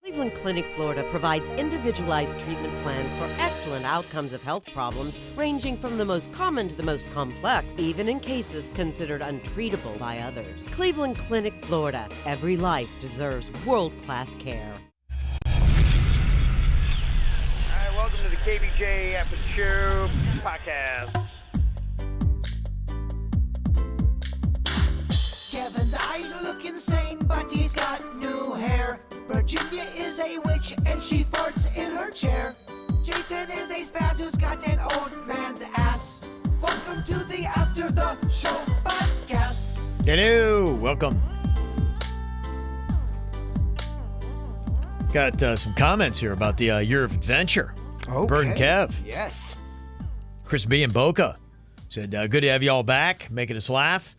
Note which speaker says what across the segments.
Speaker 1: Cleveland Clinic, Florida provides individualized treatment plans for excellent outcomes of health problems ranging from the most common to the most complex, even in cases considered untreatable by others. Cleveland Clinic, Florida. Every life deserves world-class care.
Speaker 2: All right, welcome to the KVJ ATS Podcast.
Speaker 3: Kevin's eyes look insane, but he's got new hair. Virginia is a witch and she farts in her chair. Jason is a spaz who's got an old man's ass. Welcome to the After the Show Podcast.
Speaker 4: Hello, welcome. Got some comments here about the Year of Adventure.
Speaker 5: Okay.
Speaker 4: Bird and Kev.
Speaker 5: Yes.
Speaker 4: Chris B. and Boca said, good to have y'all back, making us laugh.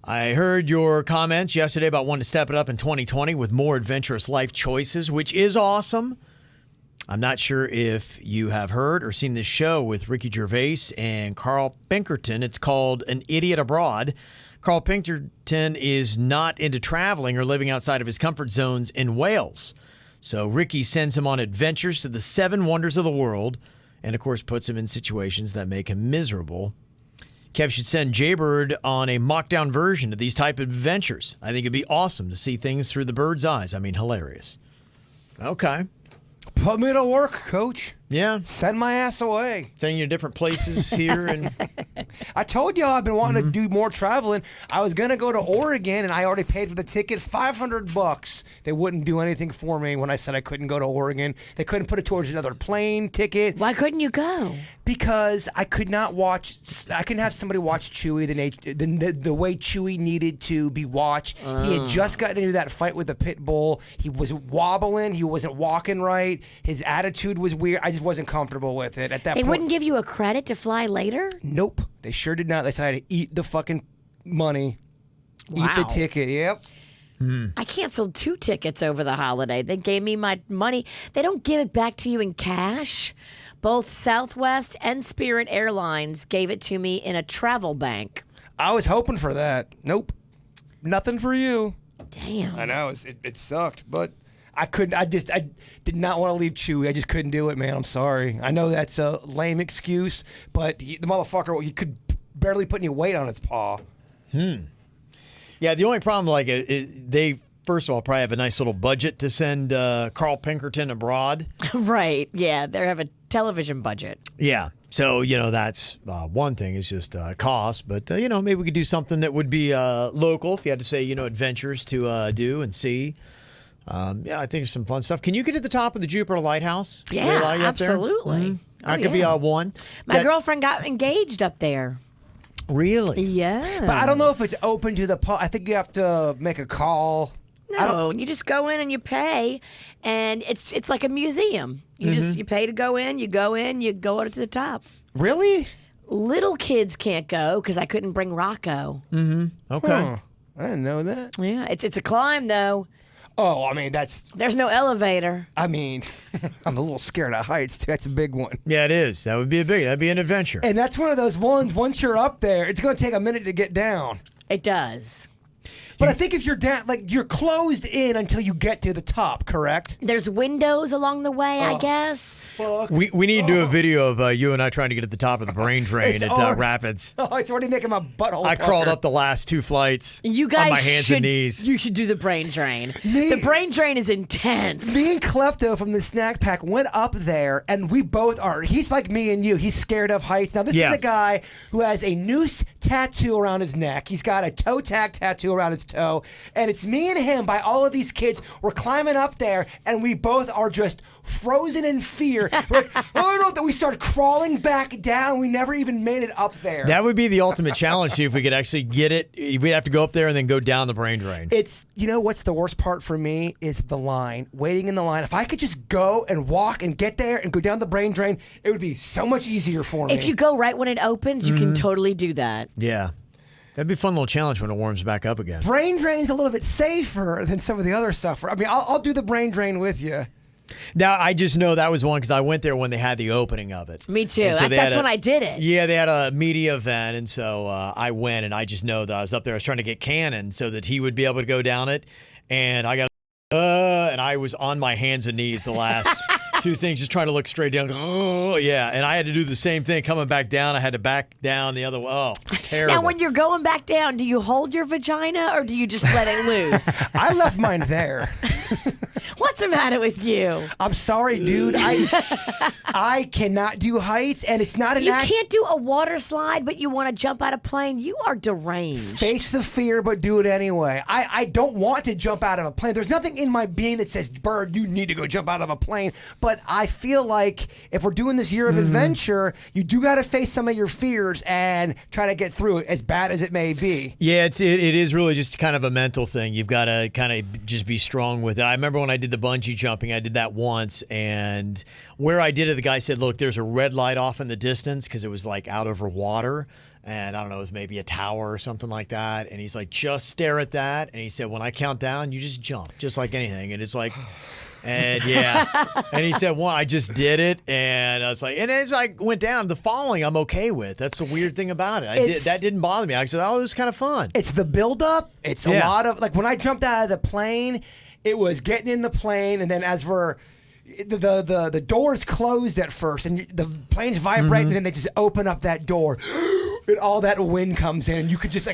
Speaker 4: I heard your comments yesterday about wanting to step it up in 2020 with more adventurous life choices, which is awesome. I'm not sure if you have heard or seen this show with Ricky Gervais and Carl Pinkerton. It's called An Idiot Abroad. Carl Pinkerton is not into traveling or living outside of his comfort zones in Wales. So Ricky sends him on adventures to the 7 wonders of the world and, of course, puts him in situations that make him miserable. Kev should send Jaybird on a mock-down version of these type of adventures. I think it'd be awesome to see things through the bird's eyes. I mean, hilarious. Okay.
Speaker 5: Put me to work, Coach.
Speaker 4: Yeah.
Speaker 5: Send my ass away.
Speaker 4: Sending you to different places here. And
Speaker 5: I told y'all I've been wanting to do more traveling. I was going to go to Oregon, and I already paid for the ticket, $500. They wouldn't do anything for me when I said I couldn't go to Oregon. They couldn't put it towards another plane ticket.
Speaker 6: Why couldn't you go?
Speaker 5: Because I could not watch. I couldn't have somebody watch Chewie the way Chewie needed to be watched. He had just gotten into that fight with the pit bull. He was wobbling. He wasn't walking right. His attitude was weird. I just wasn't comfortable with it at that point.
Speaker 6: They wouldn't give you a credit to fly later?
Speaker 5: Nope. They sure did not. They said I had to eat the fucking money.
Speaker 6: Wow.
Speaker 5: Eat the ticket. Yep.
Speaker 6: I canceled 2 tickets over the holiday. They gave me my money. They don't give it back to you in cash. Both Southwest and Spirit Airlines gave it to me in a travel bank.
Speaker 5: I was hoping for that. Nope. Nothing for you.
Speaker 6: Damn.
Speaker 5: I know. It sucked, but I couldn't. I did not want to leave Chewie. I just couldn't do it, man. I'm sorry. I know that's a lame excuse, but the motherfucker, he could barely put any weight on its paw.
Speaker 4: yeah, the only problem, like, is they, first of all, probably have a nice little budget to send Carl Pinkerton abroad.
Speaker 6: Right. Yeah. They have a television budget.
Speaker 4: Yeah. So, that's one thing is just cost. But, maybe we could do something that would be local, if you had to say, adventures to do and see. I think there's some fun stuff. Can you get to the top of the Jupiter Lighthouse?
Speaker 6: Yeah,
Speaker 4: They allow you up there?
Speaker 6: absolutely.
Speaker 4: Mm-hmm. That could be one.
Speaker 6: My girlfriend got engaged up there.
Speaker 4: Really?
Speaker 6: Yeah.
Speaker 5: But I don't know if it's open to the I think you have to make a call.
Speaker 6: No, you just go in and you pay, and it's like a museum. You pay to go in, you go up to the top.
Speaker 5: Really?
Speaker 6: Little kids can't go because I couldn't bring Rocco.
Speaker 4: Okay.
Speaker 5: Huh. I didn't know that.
Speaker 6: Yeah, it's a climb though.
Speaker 5: Oh, I mean,
Speaker 6: There's no elevator.
Speaker 5: I'm a little scared of heights, too. That's a big one.
Speaker 4: Yeah, it is. That'd be an adventure.
Speaker 5: And that's one of those ones, once you're up there, it's going to take a minute to get down.
Speaker 6: It does.
Speaker 5: But I think if you're down, you're closed in until you get to the top, correct?
Speaker 6: There's windows along the way, I guess.
Speaker 5: Fuck.
Speaker 4: We need to do a video of you and I trying to get at the top of the brain drain at Rapids.
Speaker 5: Oh, it's already making my butthole
Speaker 4: I
Speaker 5: pucker.
Speaker 4: crawled up the last 2 flights
Speaker 6: You guys
Speaker 4: on my hands and knees.
Speaker 6: You should do the brain drain.
Speaker 5: Me-
Speaker 6: The brain drain is intense.
Speaker 5: Me and Klepto from the snack pack went up there, and we both are. He's like me and you. He's scared of heights. Now, this is a guy who has a noose tattoo around his neck. He's got a toe tag tattoo around his toe. And it's me and him by all of these kids. We're climbing up there, and we both are just frozen in fear. We're like, oh, no, that we start crawling back down. We never even made it up there.
Speaker 4: That would be the ultimate challenge, too, if we could actually get it. We'd have to go up there and then go down the brain drain.
Speaker 5: What's the worst part for me is the line, waiting in the line. If I could just go and walk and get there and go down the brain drain, it would be so much easier for me.
Speaker 6: If you go right when it opens, you can totally do that.
Speaker 4: Yeah. That'd be a fun little challenge when it warms back up again.
Speaker 5: Brain drain's a little bit safer than some of the other stuff. I mean, I'll do the brain drain with you.
Speaker 4: Now, I just know that was one because I went there when they had the opening of it.
Speaker 6: Me too.
Speaker 4: And so
Speaker 6: That's when I did it.
Speaker 4: Yeah, they had a media event, and so I went, and I just know that I was up there. I was trying to get Cannon so that he would be able to go down it, and I got and I was on my hands and knees the last two things, just trying to look straight down. Oh, yeah. And I had to do the same thing. Coming back down, I had to back down the other way. Oh, terrible.
Speaker 6: Now, when you're going back down, do you hold your vagina or do you just let it loose?
Speaker 5: I left mine there.
Speaker 6: What's the matter with you?
Speaker 5: I'm sorry, dude. I cannot do heights, and it's not an
Speaker 6: You
Speaker 5: act.
Speaker 6: can't do a water slide, but you want to jump out of a plane? You are deranged.
Speaker 5: Face the fear, but do it anyway. I don't want to jump out of a plane. There's nothing in my being that says, Bird, you need to go jump out of a plane. But I feel like if we're doing this year of adventure, you do got to face some of your fears and try to get through it, as bad as it may be.
Speaker 4: Yeah, it is really just kind of a mental thing. You've got to kind of just be strong with it. I remember when I did the bungee jumping, I did that once, and where I did it, the guy said, look, there's a red light off in the distance because it was like out over water. And I don't know, it was maybe a tower or something like that. And he's like, just stare at that. And he said, when I count down, you just jump, just like anything. And it's like, and yeah. And he said, well, I just did it. And I was like, and as I went down, the falling I'm okay with. That's the weird thing about it. That didn't bother me. I said, oh, it was kind of fun.
Speaker 5: It's the buildup. It's a lot of, like when I jumped out of the plane, it was getting in the plane, and then as we're the doors closed at first, and the plane's vibrating, and then they just open up that door, and all that wind comes in, and you could just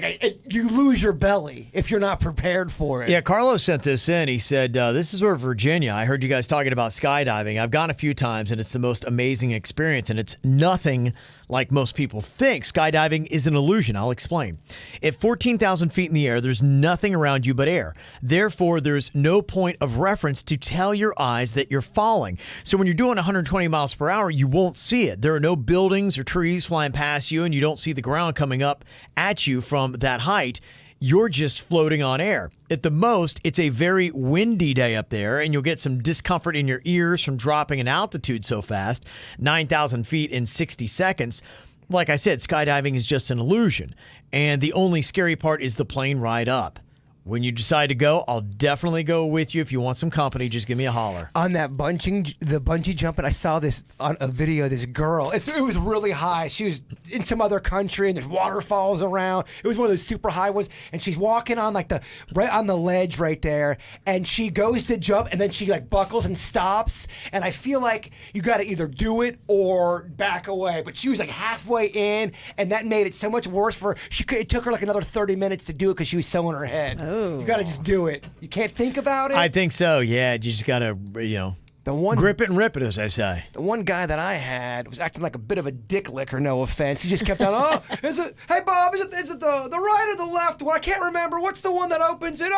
Speaker 5: you lose your belly if you're not prepared for it.
Speaker 4: Yeah, Carlos sent this in. He said, this is where Virginia. I heard you guys talking about skydiving. I've gone a few times, and it's the most amazing experience, and it's nothing like most people think. Skydiving is an illusion. I'll explain. At 14,000 feet in the air, there's nothing around you but air. Therefore, there's no point of reference to tell your eyes that you're falling. So when you're doing 120 miles per hour, you won't see it. There are no buildings or trees flying past you, and you don't see the ground coming up at you from that height. You're just floating on air. At the most, it's a very windy day up there, and you'll get some discomfort in your ears from dropping in altitude so fast, 9,000 feet in 60 seconds. Like I said, skydiving is just an illusion, and the only scary part is the plane ride up. When you decide to go, I'll definitely go with you. If you want some company, just give me a holler.
Speaker 5: On that bungee jumping, I saw this on a video. This girl, it was really high. She was in some other country, and there's waterfalls around. It was one of those super high ones, and she's walking on right on the ledge right there, and she goes to jump, and then she buckles and stops. And I feel like you got to either do it or back away. But she was halfway in, and that made it so much worse for her. It took her another 30 minutes to do it because she was so in her head.
Speaker 6: Oh.
Speaker 5: You got to just do it. You can't think about it.
Speaker 4: I think so, yeah. You just got to, grip it and rip it, as I say.
Speaker 5: The one guy that I had was acting like a bit of a dick licker, no offense. He just kept on, hey, Bob, is it the right or the left one? I can't remember. What's the one that opens it?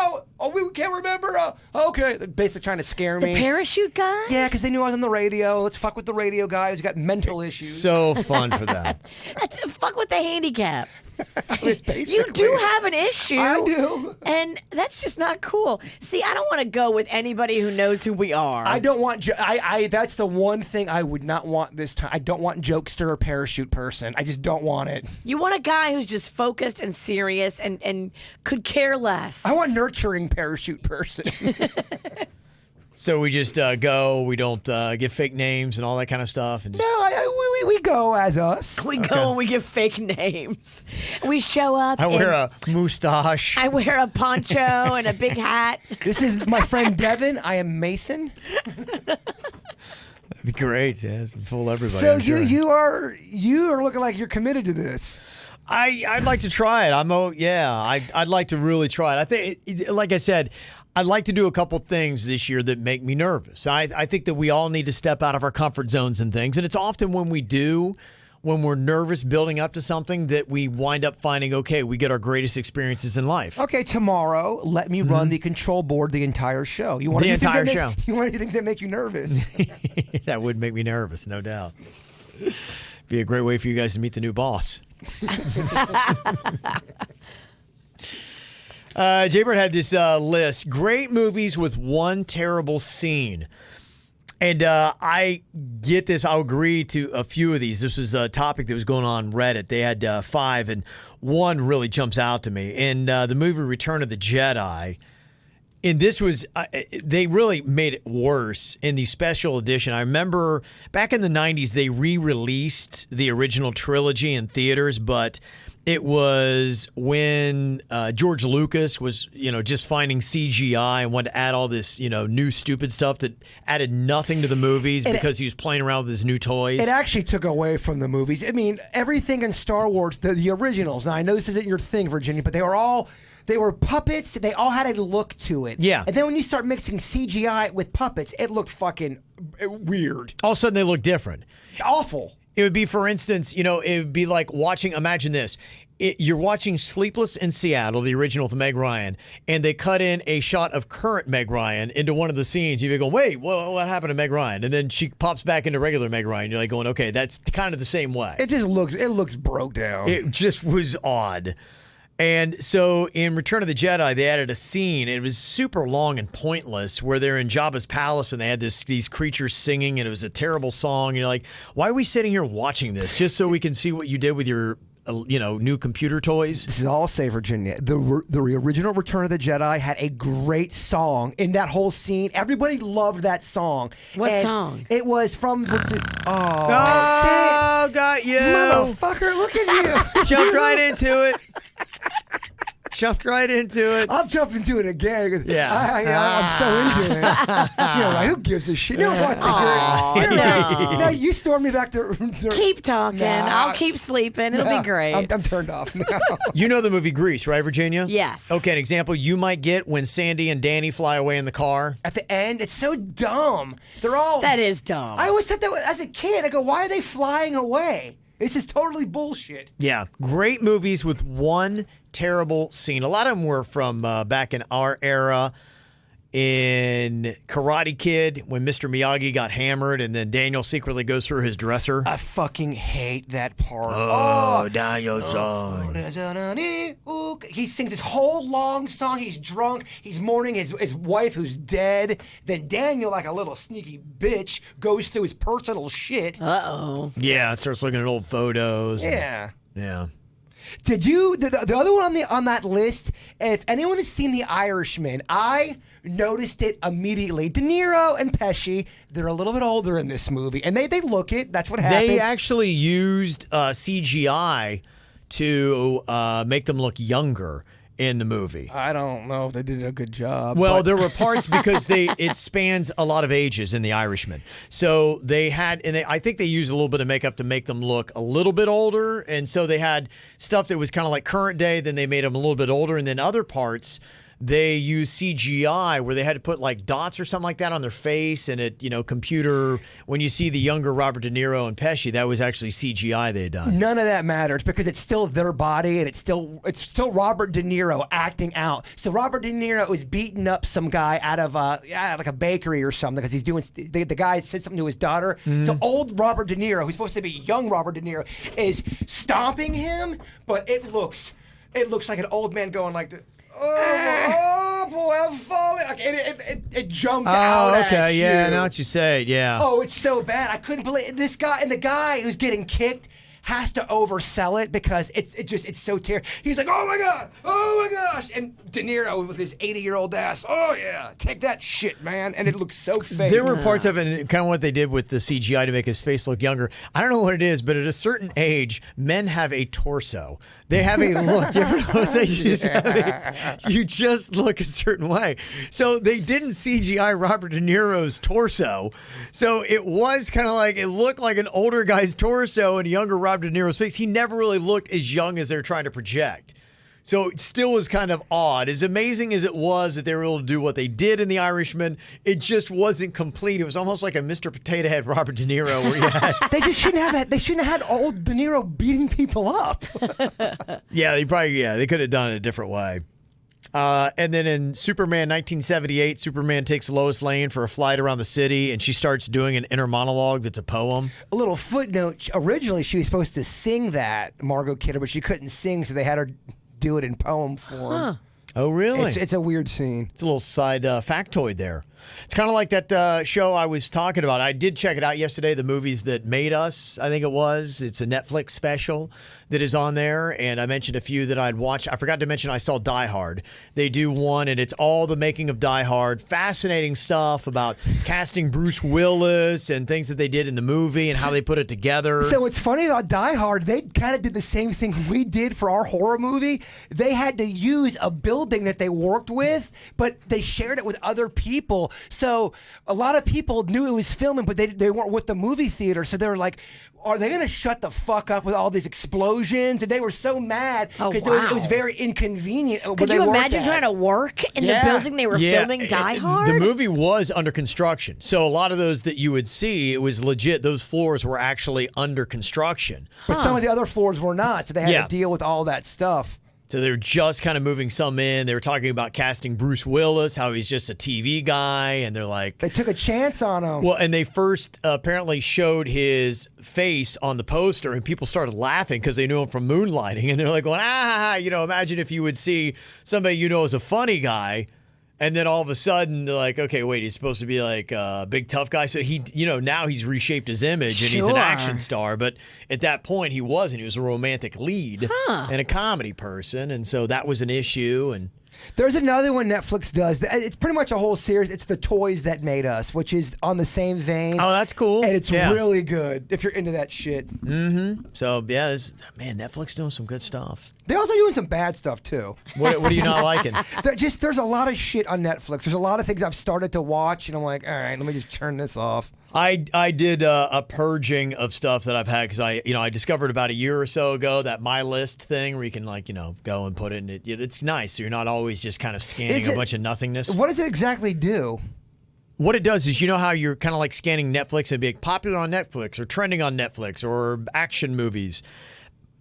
Speaker 5: We can't remember. Okay. They're basically trying to scare me.
Speaker 6: The parachute guy?
Speaker 5: Yeah, because they knew I was on the radio. Let's fuck with the radio guy who's got mental issues.
Speaker 4: So fun for them.
Speaker 6: Fuck with the handicap.
Speaker 5: You
Speaker 6: do have an issue.
Speaker 5: I do.
Speaker 6: And that's just not cool. See, I don't want to go with anybody who knows who we are.
Speaker 5: I don't want, that's the one thing I would not want this time. I don't want jokester or parachute person. I just don't want it.
Speaker 6: You want a guy who's just focused and serious and could care less.
Speaker 5: I want nurturing parachute person.
Speaker 4: So we just go, we don't give fake names and all that kind of stuff? And just...
Speaker 5: No, we go as us.
Speaker 6: We go and we give fake names. We show up.
Speaker 4: I wear a moustache.
Speaker 6: I wear a poncho and a big hat.
Speaker 5: This is my friend Devin. I am Mason.
Speaker 4: That'd be great. Yeah, fool everybody.
Speaker 5: So you are looking like you're committed to this.
Speaker 4: I'd like to try it. I'd like to really try it. I think, like I said, I'd like to do a couple things this year that make me nervous. I think that we all need to step out of our comfort zones and things. And it's often when we do, when we're nervous building up to something, that we wind up finding, okay, we get our greatest experiences in life.
Speaker 5: Okay, tomorrow, let me run the control board the entire show. You want
Speaker 4: the entire show.
Speaker 5: You want to do things that make you nervous.
Speaker 4: That would make me nervous, no doubt. Be a great way for you guys to meet the new boss. Jaybird had this list. Great movies with one terrible scene. And I get this. I'll agree to a few of these. This was a topic that was going on Reddit. They had 5, and one really jumps out to me. In the movie Return of the Jedi, and this was, they really made it worse in the special edition. I remember back in the 90s, they re-released the original trilogy in theaters, but It was when George Lucas was, just finding CGI and wanted to add all this, new stupid stuff that added nothing to the movies because he was playing around with his new toys.
Speaker 5: It actually took away from the movies. I mean, everything in Star Wars, the originals. Now I know this isn't your thing, Virginia, but they were puppets. They all had a look to it.
Speaker 4: Yeah.
Speaker 5: And then when you start mixing CGI with puppets, it looked fucking weird.
Speaker 4: All of a sudden, they look different.
Speaker 5: Awful.
Speaker 4: It would be, for instance, it would be like watching, imagine this. You're watching Sleepless in Seattle, the original with Meg Ryan, and they cut in a shot of current Meg Ryan into one of the scenes. You'd be going, wait, what happened to Meg Ryan? And then she pops back into regular Meg Ryan. You're like going, okay, that's kind of the same way.
Speaker 5: It looks broke down.
Speaker 4: It just was odd. And so in Return of the Jedi, they added a scene. It was super long and pointless where they're in Jabba's palace and they had these creatures singing, and it was a terrible song. And you're like, why are we sitting here watching this just so we can see what you did with your new computer toys?
Speaker 5: This is all I'll say, Virginia. The original Return of the Jedi had a great song in that whole scene. Everybody loved that song.
Speaker 6: What song?
Speaker 5: It was from...
Speaker 4: Oh, got you.
Speaker 5: Motherfucker, look at you.
Speaker 4: Jumped right into it. Jumped right into it.
Speaker 5: I'll jump into it again.
Speaker 4: Yeah.
Speaker 5: I'm so into it. Like, who gives a shit? No one wants to hear it.
Speaker 6: No.
Speaker 5: No, you storm me back to...
Speaker 6: Keep talking.
Speaker 5: Nah.
Speaker 6: I'll keep sleeping. It'll be great.
Speaker 5: I'm turned off now.
Speaker 4: You know the movie Grease, right, Virginia?
Speaker 6: Yes.
Speaker 4: Okay, an example you might get when Sandy and Danny fly away in the car.
Speaker 5: At the end, it's so dumb. They're all...
Speaker 6: That is dumb.
Speaker 5: I always said that as a kid. I go, why are they flying away? This is totally bullshit.
Speaker 4: Yeah, great movies with one terrible scene. A lot of them were from back in our era. In Karate Kid, when Mr. Miyagi got hammered and then Daniel secretly goes through his dresser.
Speaker 5: I fucking hate that part.
Speaker 4: Daniel-san.
Speaker 5: He sings this whole long song. He's drunk. He's mourning his wife who's dead. Then Daniel, like a little sneaky bitch, goes through his personal shit.
Speaker 6: Uh-oh.
Speaker 4: Yeah, starts looking at old photos.
Speaker 5: Yeah.
Speaker 4: Yeah.
Speaker 5: Did you the other one on that list? If anyone has seen The Irishman, I noticed it immediately. De Niro and Pesci, they're a little bit older in this movie, and they look it. That's what happens.
Speaker 4: They actually used CGI to make them look younger in the movie.
Speaker 5: I don't know if they did a good job.
Speaker 4: Well, there were parts because it spans a lot of ages in The Irishman. So they had, and I think they used a little bit of makeup to make them look a little bit older. And so they had stuff that was kind of like current day, then they made them a little bit older. And then other parts, they used CGI where they had to put like dots or something like that on their face. And it, computer, when you see the younger Robert De Niro and Pesci, that was actually CGI they had done.
Speaker 5: None of that matters because it's still their body and it's still Robert De Niro acting out. So Robert De Niro is beating up some guy out of like a bakery or something because he's doing the guy said something to his daughter. So old Robert De Niro, who's supposed to be young Robert De Niro, is stomping him, but it looks like an old man going like this. Oh boy, I'm falling. Like, it jumps out at you.
Speaker 4: Yeah, now that you say it, yeah.
Speaker 5: Oh, it's so bad. I couldn't believe this guy. And the guy who's getting kicked has to oversell it because it's so terrible. He's like, oh my God, oh my gosh. And De Niro with his 80-year-old ass, oh yeah, take that shit, man. And it looks so fake.
Speaker 4: There were parts of it, kind of what they did with the CGI to make his face look younger. I don't know what it is, but at a certain age, men have a torso. They have a look. You ever notice that? You just look a certain way. So they didn't CGI Robert De Niro's torso. So it was kind of like, it looked like an older guy's torso and a younger Robert De Niro's face. He never really looked as young as they're trying to project. So it still was kind of odd. As amazing as it was that they were able to do what they did in The Irishman, it just wasn't complete. It was almost like a Mr. Potato Head Robert De Niro where you had...
Speaker 5: They just shouldn't have that. They shouldn't have had old De Niro beating people up.
Speaker 4: Yeah, they could have done it a different way. And then in Superman 1978, Superman takes Lois Lane for a flight around the city, and she starts doing an inner monologue that's a poem.
Speaker 5: A little footnote. Originally, she was supposed to sing that, Margot Kidder, but she couldn't sing, so they had her do it in poem form.
Speaker 6: Huh.
Speaker 4: Oh, really?
Speaker 5: It's a weird scene.
Speaker 4: It's a little side factoid there. It's kind of like that show I was talking about. I did check it out yesterday, The Movies That Made Us, I think it was. It's a Netflix special that is on there, and I mentioned a few that I'd watched. I forgot to mention I saw Die Hard. They do one, and it's all the making of Die Hard. Fascinating stuff about casting Bruce Willis and things that they did in the movie and how they put it together.
Speaker 5: So what's funny about Die Hard, they kind of did the same thing we did for our horror movie. They had to use a building that they worked with, but they shared it with other people. So a lot of people knew it was filming, but they weren't with the movie theater. So they were like, are they going to shut the fuck up with all these explosions? And they were so mad because it was very inconvenient.
Speaker 6: Could you imagine trying to work in the building they were filming Die Hard?
Speaker 4: The movie was under construction. So a lot of those that you would see, it was legit. Those floors were actually under construction.
Speaker 5: But some of the other floors were not. So they had to deal with all that stuff.
Speaker 4: So they were just kind of moving some in. They were talking about casting Bruce Willis, how he's just a TV guy, and they're like...
Speaker 5: They took a chance on him.
Speaker 4: Well, and they first apparently showed his face on the poster, and people started laughing because they knew him from Moonlighting, and they're like going, imagine if you would see somebody you know as a funny guy, and then all of a sudden they're like, okay, wait, he's supposed to be like a big tough guy. So he, now he's reshaped his image and he's an action star. But at that point he wasn't. He was a romantic lead and a comedy person. And so that was an issue. And
Speaker 5: there's another one Netflix does. It's pretty much a whole series. It's The Toys That Made Us, which is on the same vein.
Speaker 4: Oh, that's cool.
Speaker 5: And it's really good if you're into that shit.
Speaker 4: Mm-hmm. So, yeah, Netflix doing some good stuff.
Speaker 5: They're also doing some bad stuff, too.
Speaker 4: What are you not liking?
Speaker 5: There's a lot of shit on Netflix. There's a lot of things I've started to watch, and I'm like, all right, let me just turn this off.
Speaker 4: I did a purging of stuff that I've had because I discovered about a year or so ago that My List thing where you can go and put it in it. It's nice. So you're not always just kind of scanning a bunch of nothingness.
Speaker 5: What does it exactly do?
Speaker 4: What it does is how you're kind of like scanning Netflix and being popular on Netflix or trending on Netflix or action movies.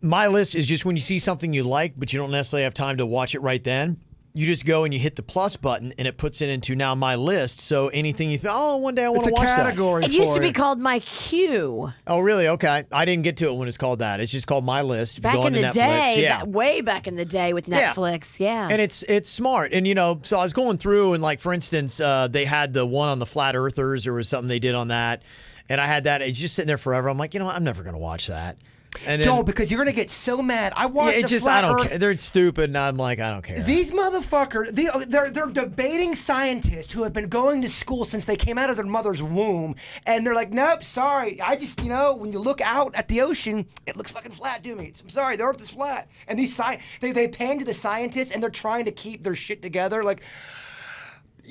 Speaker 4: My List is just when you see something you like but you don't necessarily have time to watch it right then. You just go and you hit the plus button, and it puts it into now My List. So anything you feel, one day I want to watch that.
Speaker 5: It's a category
Speaker 6: It used to be called My Queue.
Speaker 4: Oh, really? Okay. I didn't get to it when it's called that. It's just called My List.
Speaker 6: Back in the day, way back in the day with Netflix, yeah.
Speaker 4: And it's smart. And, so I was going through, and, for instance, they had the one on the Flat Earthers. There was something they did on that. And I had that. It's just sitting there forever. I'm like, I'm never going to watch that. And
Speaker 5: Joel, because you're going to get so mad. I watched
Speaker 4: I don't care. They're stupid, and I'm like, I don't care.
Speaker 5: These motherfuckers, they're debating scientists who have been going to school since they came out of their mother's womb, and they're like, nope, sorry. I just, when you look out at the ocean, it looks fucking flat to me. I'm sorry, the Earth is flat. And these they pan to the scientists, and they're trying to keep their shit together, like...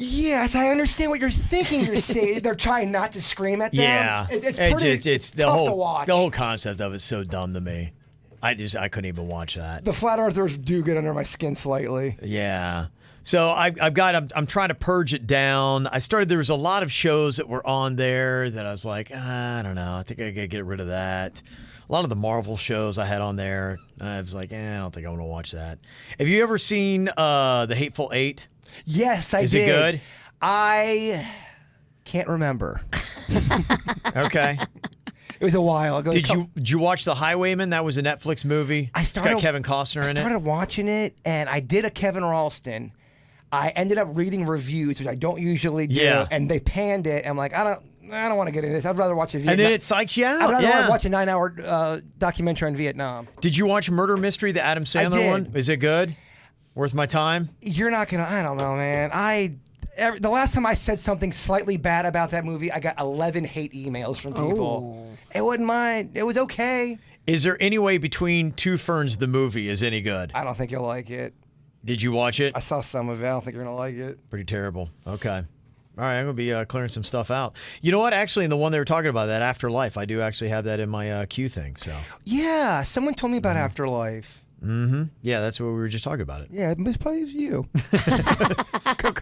Speaker 5: Yes, I understand what you're thinking. You're saying they're trying not to scream at them.
Speaker 4: Yeah,
Speaker 5: it's tough to watch.
Speaker 4: The whole concept of it's so dumb to me. I couldn't even watch that.
Speaker 5: The flat earthers do get under my skin slightly.
Speaker 4: Yeah. So I'm trying to purge it down. There was a lot of shows that were on there that I was like, I don't know. I think I gotta get rid of that. A lot of the Marvel shows I had on there, I was like, I don't think I want to watch that. Have you ever seen The Hateful Eight?
Speaker 5: Yes, I did.
Speaker 4: Is it good?
Speaker 5: I can't remember.
Speaker 4: Okay.
Speaker 5: It was a while ago.
Speaker 4: Did you watch The Highwayman? That was a Netflix movie. It's got Kevin Costner in it.
Speaker 5: I started watching it, and I did a Kevin Ralston. I ended up reading reviews, which I don't usually do, and they panned it. I'm like, I don't want to get into this. I'd rather watch a Vietnam.
Speaker 4: And then it psychs you out.
Speaker 5: I'd rather watch a 9-hour documentary on Vietnam.
Speaker 4: Did you watch Murder Mystery, the Adam Sandler one? Is it good? Worth my time?
Speaker 5: You're not going to... I don't know, man. The last time I said something slightly bad about that movie, I got 11 hate emails from people. It wasn't mine. It was okay.
Speaker 4: Is there any way Between Two Ferns, the movie, is any good?
Speaker 5: I don't think you'll like it.
Speaker 4: Did you watch it?
Speaker 5: I saw some of it. I don't think you're going to like it.
Speaker 4: Pretty terrible. Okay. All right, I'm going to be clearing some stuff out. You know what? Actually, in the one they were talking about, that Afterlife, I do actually have that in my queue thing. So.
Speaker 5: Yeah, someone told me about Afterlife.
Speaker 4: Mm-hmm. Yeah, that's what we were just talking about it.
Speaker 5: Yeah, it's probably you.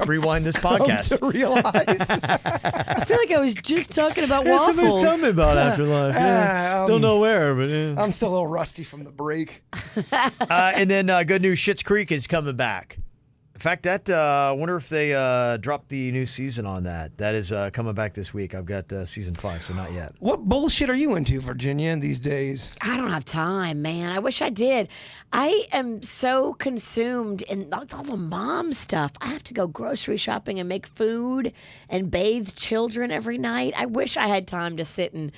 Speaker 4: Rewind this podcast.
Speaker 5: To realize.
Speaker 6: I feel like I was just talking about waffles.
Speaker 4: Somebody's telling me about Afterlife. Don't know where, but
Speaker 5: I'm still a little rusty from the break.
Speaker 4: And then good news, Schitt's Creek is coming back. In fact, that I wonder if they dropped the new season on that. That is coming back this week. I've got season 5, so not yet.
Speaker 5: What bullshit are you into, Virginia, these days?
Speaker 6: I don't have time, man. I wish I did. I am so consumed in all the mom stuff. I have to go grocery shopping and make food and bathe children every night. I wish I had time to sit and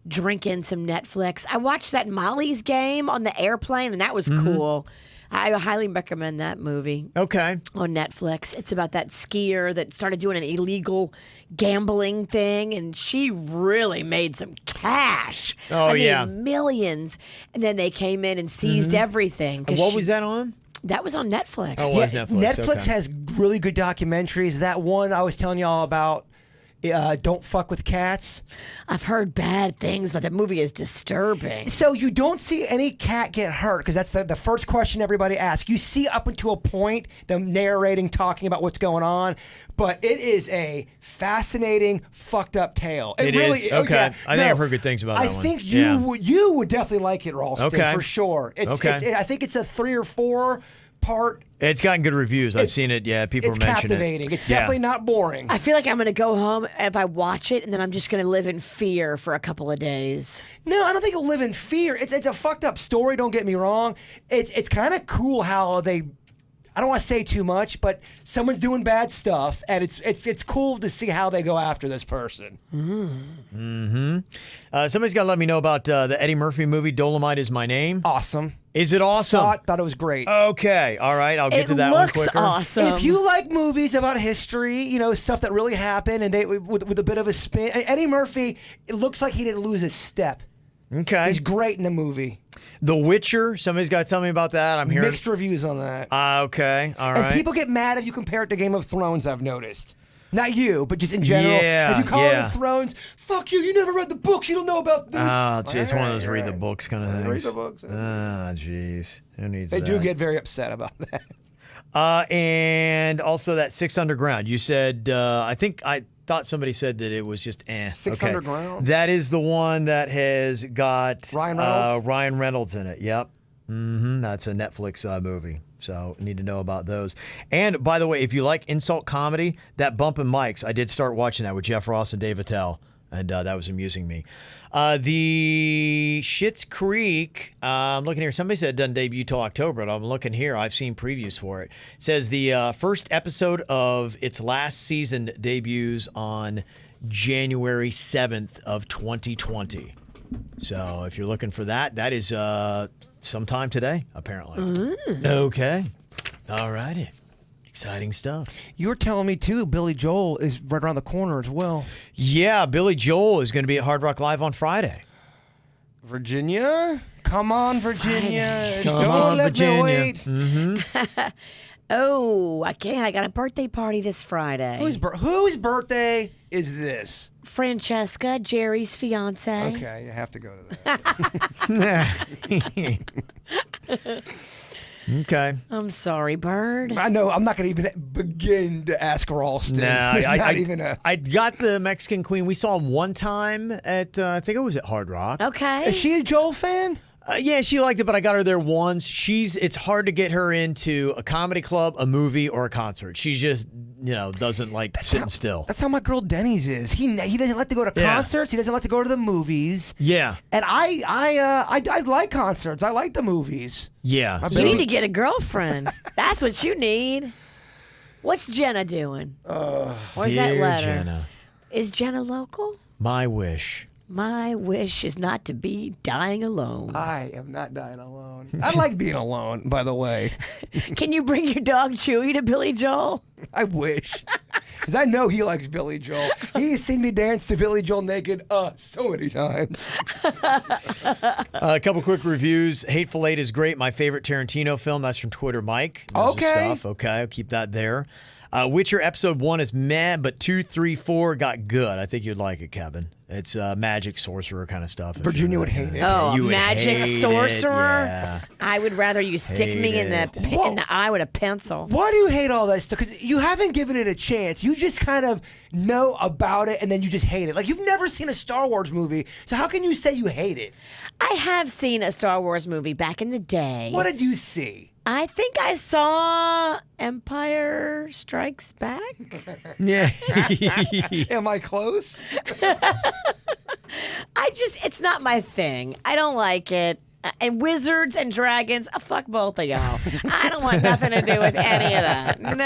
Speaker 6: drink in some Netflix. I watched that Molly's Game on the airplane, and that was cool. I highly recommend that movie.
Speaker 4: Okay.
Speaker 6: On Netflix. It's about that skier that started doing an illegal gambling thing, and she really made some cash.
Speaker 4: Oh, yeah.
Speaker 6: Millions. And then they came in and seized everything.
Speaker 4: What was that on?
Speaker 6: That was on Netflix.
Speaker 4: Oh, it was Netflix.
Speaker 5: Netflix
Speaker 4: okay.
Speaker 5: has really good documentaries. That one I was telling y'all about, Don't Fuck with Cats.
Speaker 6: I've heard bad things, but that movie is disturbing.
Speaker 5: So you don't see any cat get hurt, because that's the first question everybody asks. You see up until a point them narrating, talking about what's going on, but it is a fascinating, fucked up tale.
Speaker 4: It
Speaker 5: really
Speaker 4: is? Okay. I think I've heard good things about that one.
Speaker 5: I think
Speaker 4: Yeah.
Speaker 5: you would definitely like it, Ralston,
Speaker 4: Okay.
Speaker 5: for sure. I think it's a 3 or 4 part.
Speaker 4: It's gotten good reviews. I've seen it. Yeah, people are
Speaker 5: It's
Speaker 4: mentioning
Speaker 5: captivating.
Speaker 4: it.
Speaker 5: It's definitely not boring.
Speaker 6: I feel like I'm going to go home if I watch it, and then I'm just going to live in fear for a couple of days.
Speaker 5: No, I don't think you'll live in fear. It's a fucked up story. Don't get me wrong. It's kind of cool how they. I don't want to say too much, but someone's doing bad stuff, and it's cool to see how they go after this person.
Speaker 4: Somebody's got to let me know about the Eddie Murphy movie, Dolomite Is My Name.
Speaker 5: Awesome.
Speaker 4: Is it awesome?
Speaker 5: Thought it was great.
Speaker 4: Okay. All right. I'll get to that one
Speaker 6: looks
Speaker 4: quicker.
Speaker 6: awesome.
Speaker 5: If you like movies about history, stuff that really happened, and they with a bit of a spin, Eddie Murphy, it looks like he didn't lose a step.
Speaker 4: Okay.
Speaker 5: He's great in the movie.
Speaker 4: The Witcher. Somebody's got to tell me about that. I'm hearing.
Speaker 5: Mixed reviews on that.
Speaker 4: Okay. All right.
Speaker 5: And people get mad if you compare it to Game of Thrones, I've noticed. Not you, but just in general.
Speaker 4: Yeah,
Speaker 5: if you call
Speaker 4: yeah.
Speaker 5: it Thrones, fuck you, you never read the books, you don't know about this.
Speaker 4: It's one of those
Speaker 5: Right,
Speaker 4: read the
Speaker 5: right.
Speaker 4: books kind of things.
Speaker 5: Read the books.
Speaker 4: Jeez. Who needs
Speaker 5: They
Speaker 4: that?
Speaker 5: do get very upset about that.
Speaker 4: And also that 6 Underground. You said, I thought somebody said that it was just
Speaker 5: 6
Speaker 4: okay.
Speaker 5: Underground?
Speaker 4: That is the one that has got
Speaker 5: Ryan Reynolds?
Speaker 4: Ryan Reynolds in it. Yep. That's a Netflix movie. So need to know about those. And by the way, if you like insult comedy, that Bumpin' Mics, I did start watching that with Jeff Ross and Dave Attell. And that was amusing me. The Schitt's Creek, I'm looking here. Somebody said it doesn't debut till October, but I'm looking here. I've seen previews for it. It says the first episode of its last season debuts on January 7th of 2020. So if you're looking for that, that is sometime today, apparently. Okay. All righty. Exciting stuff.
Speaker 5: You were telling me, too, Billy Joel is right around the corner as well.
Speaker 4: Yeah, Billy Joel is going to be at Hard Rock Live on Friday.
Speaker 5: Virginia? Come on, Virginia.
Speaker 4: Come
Speaker 5: Don't
Speaker 4: on,
Speaker 5: let
Speaker 4: Virginia.
Speaker 5: me wait.
Speaker 6: Oh, I can't. I got a birthday party this Friday.
Speaker 5: Whose birthday is this?
Speaker 6: Francesca, Jerry's fiance.
Speaker 5: Okay, you have to go to that.
Speaker 4: Okay.
Speaker 6: I'm sorry, Bird.
Speaker 5: I know. I'm not going to even begin to ask Ralston.
Speaker 4: No,
Speaker 5: There's not even a.
Speaker 4: I got the Mexican Queen. We saw him one time at, I think it was at Hard Rock.
Speaker 6: Okay.
Speaker 5: Is she a Joel fan?
Speaker 4: Yeah, she liked it, but I got her there once. It's hard to get her into a comedy club, a movie, or a concert. She just, doesn't like sitting still.
Speaker 5: That's how my girl Denny's is. He doesn't like to go to concerts. He doesn't like to go to the movies.
Speaker 4: Yeah.
Speaker 5: And I like concerts. I like the movies.
Speaker 4: Yeah.
Speaker 6: You need to get a girlfriend. That's what you need. What's Jenna doing? Where's that
Speaker 4: Dear
Speaker 6: letter?
Speaker 4: Jenna,
Speaker 6: Is Jenna local?
Speaker 4: my wish.
Speaker 6: My wish is not to be dying alone.
Speaker 5: I am not dying alone. I like being alone, by the way.
Speaker 6: Can you bring your dog Chewy to Billy Joel?
Speaker 5: I wish. Because I know he likes Billy Joel. He's seen me dance to Billy Joel naked so many times.
Speaker 4: A couple quick reviews. Hateful Eight is great. My favorite Tarantino film. That's from Twitter Mike. Knows his
Speaker 5: Okay.
Speaker 4: stuff. Okay, I'll keep that there. Witcher episode 1 is meh, but 2, 3, 4 got good. I think you'd like it, Kevin. It's magic sorcerer kind of stuff.
Speaker 5: Virginia would hate it.
Speaker 6: Oh,
Speaker 4: You would
Speaker 6: magic
Speaker 4: hate
Speaker 6: sorcerer?
Speaker 4: it, yeah.
Speaker 6: I would rather you stick me in the eye with a pencil.
Speaker 5: Why do you hate all that stuff? Because you haven't given it a chance. You just kind of know about it and then you just hate it. Like, you've never seen a Star Wars movie, so how can you say you hate it?
Speaker 6: I have seen a Star Wars movie back in the day.
Speaker 5: What did you see?
Speaker 6: I think I saw Empire Strikes Back.
Speaker 4: Yeah.
Speaker 5: Am I close?
Speaker 6: It's not my thing. I don't like it. And wizards and dragons, fuck both of y'all. I don't want nothing to do with any of that. No,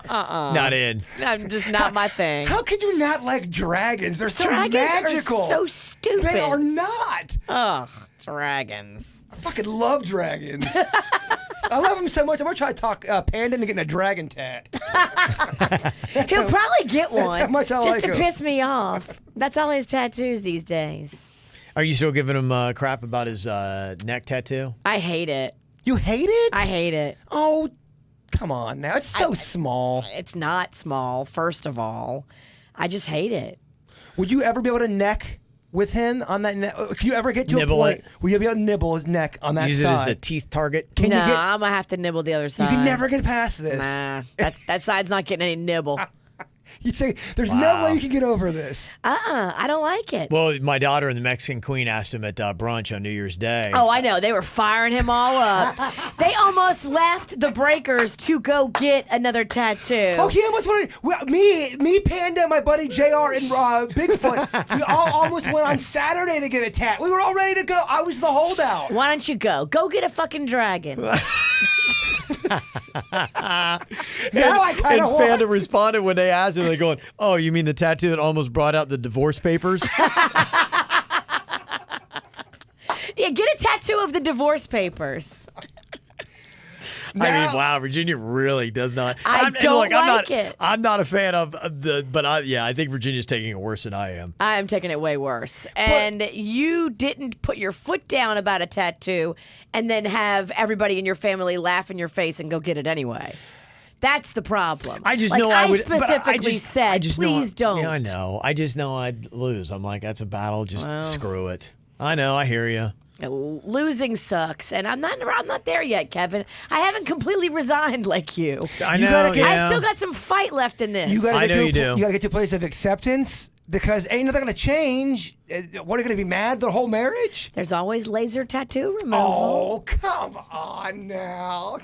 Speaker 4: Not in.
Speaker 6: I'm just not my thing.
Speaker 5: How could you not like dragons? They're so
Speaker 6: Dragons
Speaker 5: magical.
Speaker 6: are so stupid.
Speaker 5: They are not.
Speaker 6: Ugh, dragons.
Speaker 5: I fucking love dragons. I love them so much. I'm gonna try to talk Panda into getting a dragon tat.
Speaker 6: He'll probably get one
Speaker 5: how much I
Speaker 6: just
Speaker 5: like
Speaker 6: to
Speaker 5: him.
Speaker 6: piss me off. That's all his tattoos these days.
Speaker 4: Are you still giving him crap about his neck tattoo?
Speaker 6: I hate it.
Speaker 5: You hate it?
Speaker 6: I hate it.
Speaker 5: Oh, come on now. It's so small.
Speaker 6: It's not small, first of all. I just hate it.
Speaker 5: Would you ever be able to neck with him on that neck? Could you ever get to
Speaker 4: Nibble
Speaker 5: a point
Speaker 4: it?
Speaker 5: where you'll be able to nibble his neck on that
Speaker 4: Use it
Speaker 5: side?
Speaker 4: as a teeth target?
Speaker 5: Can
Speaker 6: no,
Speaker 5: you get?
Speaker 6: I'm going to have to nibble the other side.
Speaker 5: You can never get past this.
Speaker 6: Nah, that side's not getting any nibble.
Speaker 5: You say there's no way you can get over this.
Speaker 6: I don't like it.
Speaker 4: Well, my daughter and the Mexican Queen asked him at brunch on New Year's Day.
Speaker 6: Oh, I know. They were firing him all up. They almost left the Breakers to go get another tattoo.
Speaker 5: Oh, he almost wanted me, Panda, my buddy JR, and Bigfoot. We all almost went on Saturday to get a tat. We were all ready to go. I was the holdout.
Speaker 6: Why don't you go? Go get a fucking dragon.
Speaker 5: Now I kind of
Speaker 4: And Panda responded when they asked him, they're going, "Oh, you mean the tattoo that almost brought out the divorce papers?"
Speaker 6: Yeah, get a tattoo of the divorce papers.
Speaker 4: I mean, wow, Virginia really does not.
Speaker 6: I don't like it.
Speaker 4: I'm not a fan of but I think Virginia's taking it worse than I am.
Speaker 6: I am taking it way worse. And you didn't put your foot down about a tattoo and then have everybody in your family laugh in your face and go get it anyway. That's the problem.
Speaker 4: I just
Speaker 6: like,
Speaker 4: know I would.
Speaker 6: I specifically said, please don't.
Speaker 4: Yeah, I know. I just know I'd lose. I'm like, that's a battle. Just screw it. I know. I hear you.
Speaker 6: Losing sucks, and I'm not there yet, Kevin. I haven't completely resigned like you.
Speaker 4: I
Speaker 5: You
Speaker 4: know.
Speaker 5: gotta get-
Speaker 6: I still got some fight left in this.
Speaker 5: You gotta
Speaker 4: I
Speaker 5: get
Speaker 4: know
Speaker 5: to
Speaker 4: you do.
Speaker 5: You gotta get to a place of acceptance because ain't nothing gonna change. What are you gonna be mad the whole marriage?
Speaker 6: There's always laser tattoo removal.
Speaker 5: Oh, come on now.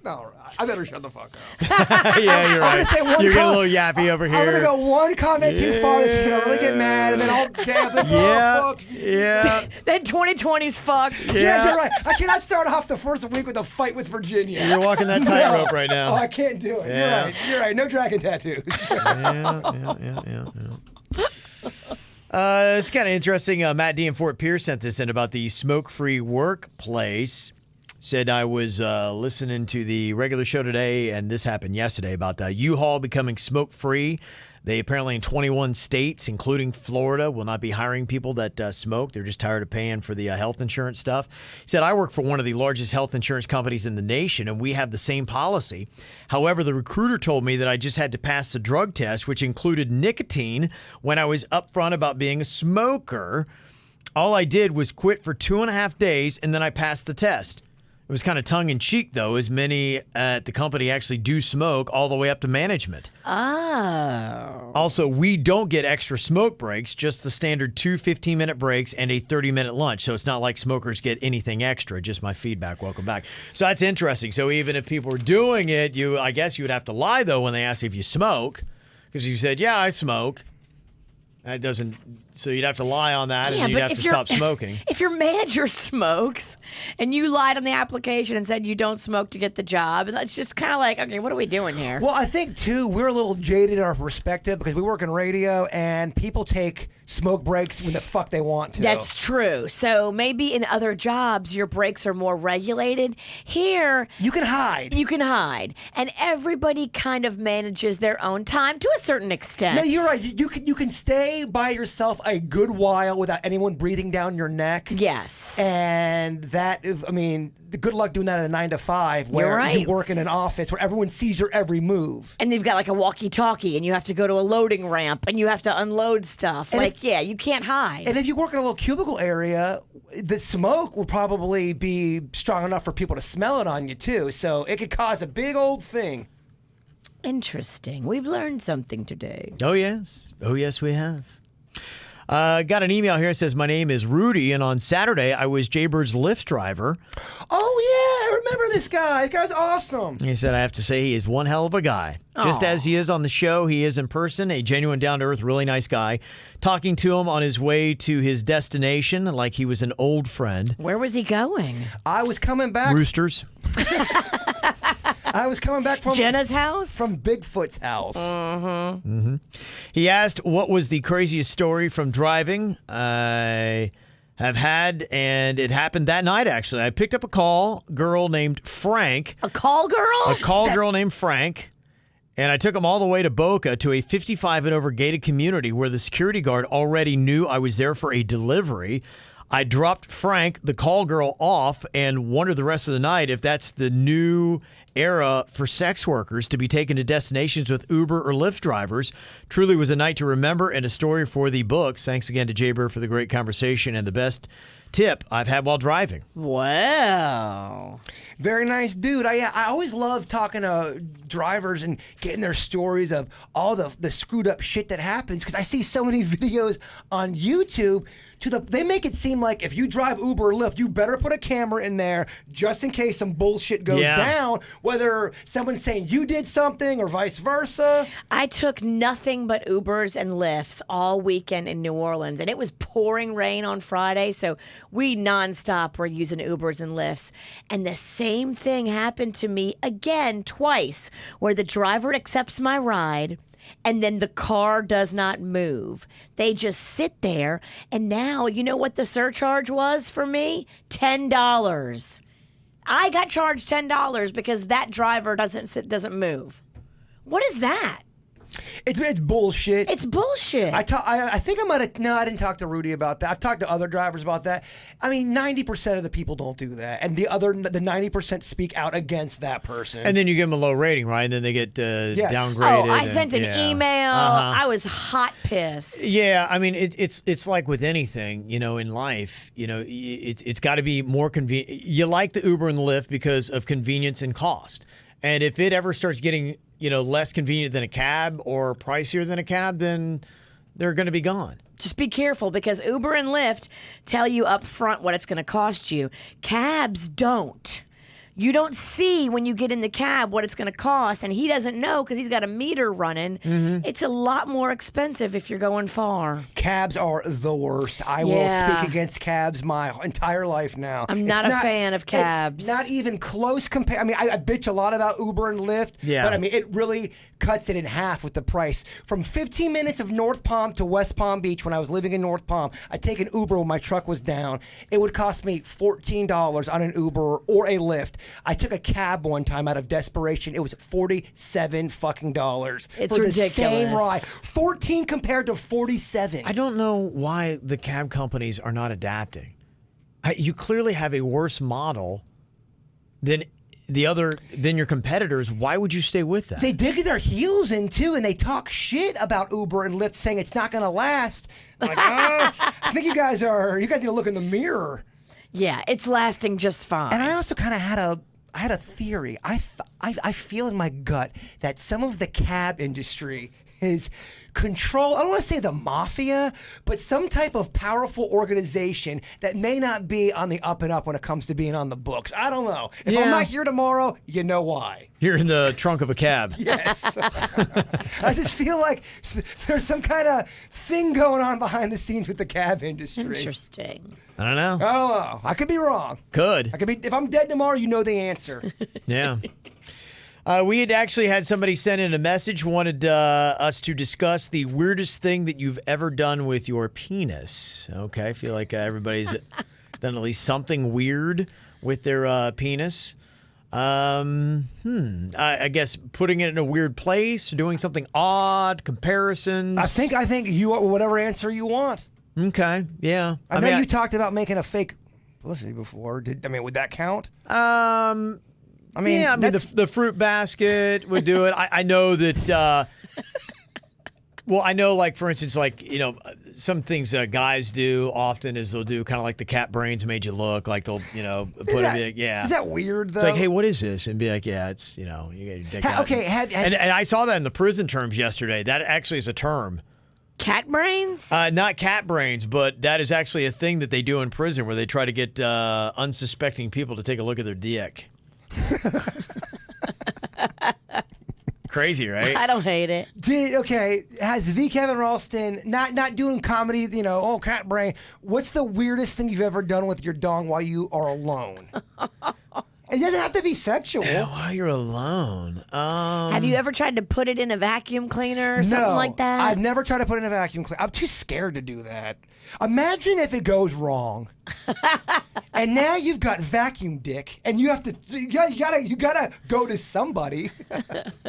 Speaker 5: All right. I better shut the fuck up.
Speaker 4: Yeah, you're right.
Speaker 5: gonna say one
Speaker 4: You're getting a
Speaker 5: com-
Speaker 4: little yappy over here.
Speaker 5: I'm gonna go one comment too far. She's gonna really get mad, and then I'll damn the fuck.
Speaker 4: Yeah.
Speaker 6: Then 2020's fucked.
Speaker 5: Yeah, you're right. I cannot start off the first week with a fight with Virginia.
Speaker 4: You're walking that tightrope right now.
Speaker 5: Oh, I can't do it.
Speaker 4: Yeah.
Speaker 5: You're right. No dragon tattoos.
Speaker 4: It's kind of interesting. Matt D. in Fort Pierce sent this in about the smoke-free workplace. Said I was listening to the regular show today, and this happened yesterday, about the U-Haul becoming smoke-free. They apparently in 21 states, including Florida, will not be hiring people that smoke. They're just tired of paying for the health insurance stuff. He said, I work for one of the largest health insurance companies in the nation, and we have the same policy. However, the recruiter told me that I just had to pass the drug test, which included nicotine, when I was upfront about being a smoker. All I did was quit for 2.5 days, and then I passed the test. It was kind of tongue-in-cheek, though, as many at the company actually do smoke all the way up to management.
Speaker 6: Oh.
Speaker 4: Also, we don't get extra smoke breaks, just the standard 2 15-minute breaks and a 30-minute lunch. So it's not like smokers get anything extra, just my feedback. Welcome back. So that's interesting. So even if people are doing it, I guess you would have to lie, though, when they ask you if you smoke. Because you said, yeah, I smoke. That doesn't, so you'd have to lie on that, and then you'd have to stop smoking.
Speaker 6: If your manager smokes and you lied on the application and said you don't smoke to get the job, and that's just kind of like, okay, what are we doing here?
Speaker 5: Well, I think, too, we're a little jaded in our perspective because we work in radio and people take smoke breaks when the fuck they want to.
Speaker 6: That's true. So maybe in other jobs, your breaks are more regulated. Here,
Speaker 5: You can hide.
Speaker 6: you can hide. And everybody kind of manages their own time to a certain extent.
Speaker 5: No, you're right. You can stay by yourself a good while without anyone breathing down your neck.
Speaker 6: Yes.
Speaker 5: And that is, I mean, good luck doing that at a 9 to 5 where
Speaker 6: You're right.
Speaker 5: you work in an office where everyone sees your every move.
Speaker 6: And they've got like a walkie-talkie, and you have to go to a loading ramp, and you have to unload stuff.
Speaker 5: And
Speaker 6: yeah, you can't hide.
Speaker 5: And if you work in a little cubicle area, the smoke will probably be strong enough for people to smell it on you, too. So it could cause a big old thing.
Speaker 6: Interesting. We've learned something today.
Speaker 4: Oh, yes. Oh, yes, we have. Got an email here that says, my name is Rudy, and on Saturday, I was Jaybird's Lyft driver.
Speaker 5: Oh, yeah, I remember this guy. This guy's awesome.
Speaker 4: He said, I have to say he is one hell of a guy. Just as he is on the show, he is in person, a genuine, down-to-earth, really nice guy. Talking to him on his way to his destination like he was an old friend.
Speaker 6: Where was he going?
Speaker 5: I was coming back.
Speaker 4: Roosters.
Speaker 5: I was coming back from
Speaker 6: Jenna's house?
Speaker 5: From Bigfoot's house.
Speaker 4: He asked, what was the craziest story from driving I have had, and it happened that night, actually. I picked up a call girl named Frank.
Speaker 6: A call girl?
Speaker 4: A call girl named Frank. And I took him all the way to Boca to a 55 and over gated community where the security guard already knew I was there for a delivery. I dropped Frank, the call girl, off and wondered the rest of the night if that's the new era for sex workers to be taken to destinations with Uber or Lyft drivers. Truly was a night to remember and a story for the books. Thanks again to Jay Burr for the great conversation and the best tip I've had while driving.
Speaker 6: Wow.
Speaker 5: Very nice dude. I always love talking to drivers and getting their stories of all the screwed up shit that happens, because I see so many videos on YouTube. They make it seem like if you drive Uber or Lyft, you better put a camera in there just in case some bullshit goes down, whether someone's saying you did something or vice versa.
Speaker 6: I took nothing but Ubers and Lyfts all weekend in New Orleans, and it was pouring rain on Friday, so we nonstop were using Ubers and Lyfts. And the same thing happened to me again twice, where the driver accepts my ride and then the car does not move. They just sit there, and now you know what the surcharge was for me? $10. I got charged $10 because that driver doesn't move. What is that?
Speaker 5: It's bullshit.
Speaker 6: It's bullshit.
Speaker 5: I think I might have. No, I didn't talk to Rudy about that. I've talked to other drivers about that. I mean, 90% of the people don't do that, and the 90% speak out against that person.
Speaker 4: And then you give them a low rating, right? And then they get downgraded.
Speaker 6: Oh, I sent an email. I was hot pissed.
Speaker 4: Yeah, I mean, it's like with anything, in life. It's got to be more convenient. You like the Uber and the Lyft because of convenience and cost. And if it ever starts getting less convenient than a cab or pricier than a cab, then they're going to be gone.
Speaker 6: Just be careful, because Uber and Lyft tell you up front what it's going to cost you. Cabs don't. You don't see when you get in the cab what it's going to cost, and he doesn't know because he's got a meter running. Mm-hmm. It's a lot more expensive if you're going far.
Speaker 5: Cabs are the worst. I will speak against cabs my entire life now.
Speaker 6: I'm not a fan of cabs.
Speaker 5: It's not even close compared. I mean, I bitch a lot about Uber and Lyft, but I mean, it really cuts it in half with the price. From 15 minutes of North Palm to West Palm Beach when I was living in North Palm, I'd take an Uber when my truck was down. It would cost me $14 on an Uber or a Lyft. I took a cab one time out of desperation. It was $47 fucking dollars.
Speaker 6: It's
Speaker 5: for
Speaker 6: ridiculous.
Speaker 5: The same ride. 14 compared to 47.
Speaker 4: I don't know why the cab companies are not adapting. You clearly have a worse model than your competitors. Why would you stay with that?
Speaker 5: They dig their heels in too, and they talk shit about Uber and Lyft, saying it's not going to last. Like, I think you guys need to look in the mirror.
Speaker 6: Yeah, it's lasting just fine.
Speaker 5: And I also kind of had a theory. I feel in my gut that some of the cab industry is control. I don't want to say the mafia, but some type of powerful organization that may not be on the up and up when it comes to being on the books. I don't know. If I'm not here tomorrow, you know why.
Speaker 4: You're in the trunk of a cab.
Speaker 5: Yes. I just feel like there's some kind of thing going on behind the scenes with the cab industry.
Speaker 6: Interesting.
Speaker 4: I don't know.
Speaker 5: I don't know. I could be wrong.
Speaker 4: Could.
Speaker 5: I could be. If I'm dead tomorrow, you know the answer.
Speaker 4: Yeah. We had actually had somebody send in a message, wanted us to discuss the weirdest thing that you've ever done with your penis. Okay, I feel like everybody's done at least something weird with their penis. I guess putting it in a weird place, doing something odd, comparisons.
Speaker 5: I think you whatever answer you want.
Speaker 4: Okay, yeah.
Speaker 5: I know you talked about making a fake pussy before. Would that count?
Speaker 4: The fruit basket would do it. I know that. I know, like, for instance, like, some things guys do often is they'll do kind of like the cat brains made you look, like they'll, put it,
Speaker 5: Is that weird, though?
Speaker 4: It's like, hey, what is this? And be like, yeah, it's, you got your dick out.
Speaker 5: Okay.
Speaker 4: And I saw that in the prison terms yesterday. That actually is a term.
Speaker 6: Cat brains?
Speaker 4: Not cat brains, but that is actually a thing that they do in prison where they try to get unsuspecting people to take a look at their dick. Crazy, right?
Speaker 6: I don't hate it.
Speaker 5: Has the Kevin Ralston not doing comedy? Cat brain. What's the weirdest thing you've ever done with your dong while you are alone? It doesn't have to be sexual.
Speaker 4: Yeah, while you're alone.
Speaker 6: Have you ever tried to put it in a vacuum cleaner or something like that?
Speaker 5: I've never tried to put it in a vacuum cleaner. I'm too scared to do that. Imagine if it goes wrong, and now you've got vacuum dick, and you gotta go to somebody.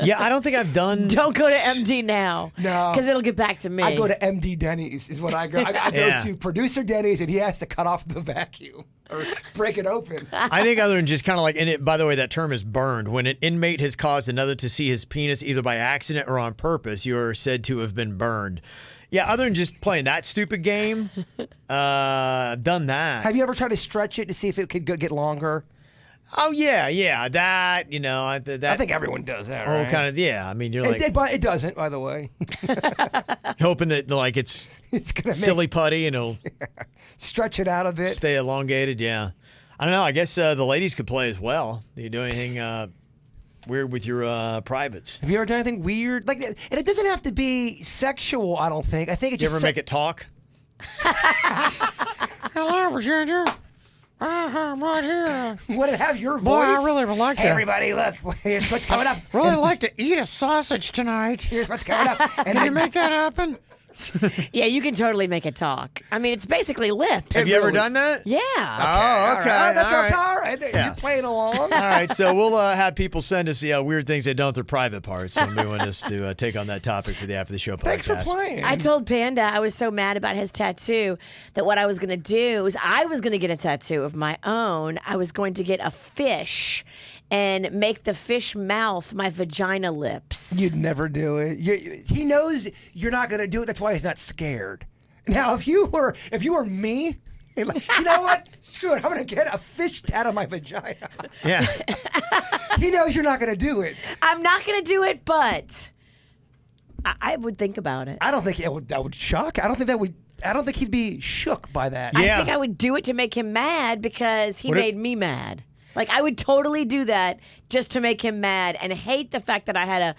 Speaker 4: Yeah, I don't think I've done.
Speaker 6: Don't go to MD now.
Speaker 5: No.
Speaker 6: Because it'll get back to me.
Speaker 5: I go to MD Denny's is what I go. I go
Speaker 4: Yeah.
Speaker 5: to producer Denny's, and he has to cut off the vacuum or break it open.
Speaker 4: I think other than just kind of like, and it, by the way, that term is burned. When an inmate has caused another to see his penis either by accident or on purpose, you are said to have been burned. Yeah, other than just playing that stupid game, I've done that.
Speaker 5: Have you ever tried to stretch it to see if it could get longer?
Speaker 4: Oh, yeah, that, that.
Speaker 5: I think everyone does that,
Speaker 4: Oh,
Speaker 5: right?
Speaker 4: kind of, yeah. I mean, you're like
Speaker 5: But it doesn't, by the way.
Speaker 4: hoping that like it's
Speaker 5: Gonna
Speaker 4: silly putty and it'll
Speaker 5: stretch it out a bit.
Speaker 4: stay elongated. Yeah, I don't know. I guess the ladies could play as well. Do you do anything weird with your privates?
Speaker 5: Have you ever done anything weird? And it doesn't have to be sexual, I don't think. I think it
Speaker 4: You
Speaker 5: just...
Speaker 4: ever make it talk?
Speaker 7: Hello, Virginia. I'm right here.
Speaker 5: Would it have your voice?
Speaker 7: Boy, I really would like
Speaker 5: Hey,
Speaker 7: to.
Speaker 5: everybody, look. Here's what's coming up.
Speaker 7: Really like to eat a sausage tonight.
Speaker 5: Here's what's coming up. And
Speaker 7: Can you make that happen?
Speaker 6: Yeah, you can totally make it talk. I mean, it's basically lips.
Speaker 4: Have you ever
Speaker 5: really-
Speaker 4: done that?
Speaker 6: Yeah.
Speaker 4: Oh, okay.
Speaker 5: That's
Speaker 4: all
Speaker 5: all right.
Speaker 4: Yeah.
Speaker 5: You're playing along.
Speaker 4: All right, so we'll have people send us weird things they done with their private parts. And we want us to take on that topic for the After the Show podcast.
Speaker 5: Thanks for playing.
Speaker 6: I told Panda I was so mad about his tattoo that what I was going to do is I was going to get a tattoo of my own. I was going to get a fish and make the fish mouth my vagina lips.
Speaker 5: You'd never do it. He knows you're not going to do it. That's why he's not scared. Now, if you were me, you know what? Screw it. I'm going to get a fish tat on my vagina.
Speaker 4: Yeah.
Speaker 5: He knows you're not going to do it.
Speaker 6: I'm not going to do it, but I would think about it.
Speaker 5: I don't think that would shock. I don't think he'd be shook by that.
Speaker 4: Yeah.
Speaker 6: I think I would do it to make him mad because he
Speaker 4: What if-
Speaker 6: made me mad. Like, I would totally do that just to make him mad and hate the fact that I had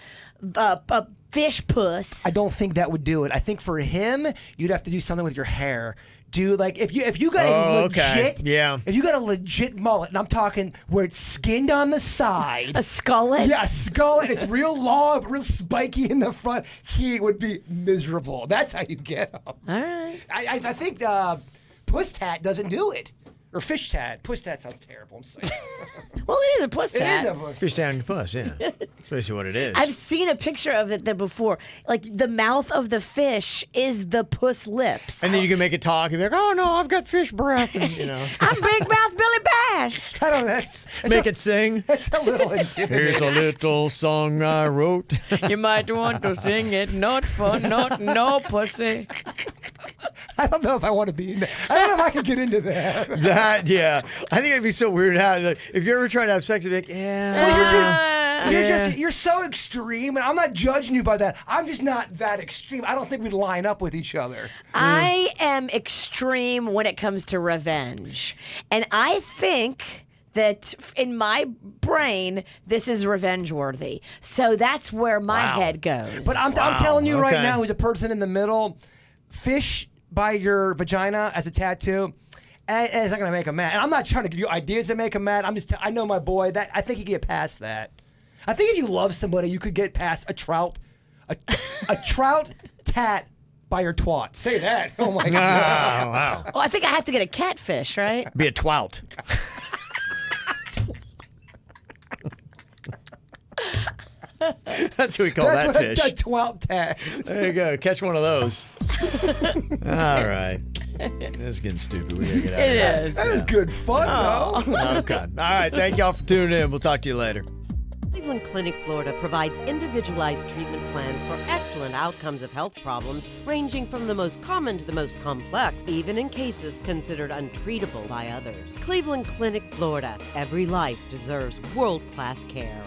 Speaker 6: a fish puss.
Speaker 5: I don't think that would do it. I think for him, you'd have to do something with your hair. Do like if you got a legit if you got a legit mullet, and I'm talking where it's skinned on the side.
Speaker 6: A skullet?
Speaker 5: Yeah, a skull, and it's real long, real spiky in the front. He would be miserable. That's how you get him.
Speaker 6: All right.
Speaker 5: I think puss tat doesn't do it. Or fish tat. Puss tat sounds terrible. I'm sorry.
Speaker 6: Well, it is a puss
Speaker 5: It
Speaker 6: tat.
Speaker 5: is a puss.
Speaker 4: Fish down your puss, yeah. That's basically what it is.
Speaker 6: I've seen a picture of it there before. Like, the mouth of the fish is the puss lips.
Speaker 4: And then you can make it talk and be like, oh, no, I've got fish breath. And,
Speaker 6: I'm Big Mouth Billy Bash.
Speaker 5: I don't know. That's
Speaker 4: make it sing.
Speaker 5: That's a little intimidating.
Speaker 4: Here's a little song I wrote.
Speaker 6: You might want to sing it, not for no pussy.
Speaker 5: I don't know if I want to be in that. I don't know if I can get into that.
Speaker 4: Yeah. I think it'd be so weird how, like, if you're ever trying to have sex, you'd be like, yeah.
Speaker 5: Well, you're so extreme, and I'm not judging you by that. I'm just not that extreme. I don't think we'd line up with each other.
Speaker 6: I am extreme when it comes to revenge. And I think that in my brain, this is revenge worthy. So that's where my head goes.
Speaker 5: But I'm telling you right
Speaker 4: okay.
Speaker 5: now, as a person in the middle, fish by your vagina as a tattoo, it's not going to make him mad. And I'm not trying to give you ideas to make him mad. I know my boy. That I think he can get past that. I think if you love somebody, you could get past a trout tat by your twat. Say that. Oh my
Speaker 4: Oh,
Speaker 5: God.
Speaker 4: wow.
Speaker 6: Well, I think I have to get a catfish, right?
Speaker 4: Be a twat. That's what we call
Speaker 5: That's
Speaker 4: that
Speaker 5: what
Speaker 4: fish.
Speaker 5: a twat tat.
Speaker 4: There you go. Catch one of those. All right. That's getting stupid. We gotta get out of here.
Speaker 6: It is.
Speaker 5: That was good fun, though.
Speaker 4: Okay. All right. Thank y'all for tuning in. We'll talk to you later.
Speaker 1: Cleveland Clinic, Florida provides individualized treatment plans for excellent outcomes of health problems, ranging from the most common to the most complex, even in cases considered untreatable by others. Cleveland Clinic, Florida. Every life deserves world-class care.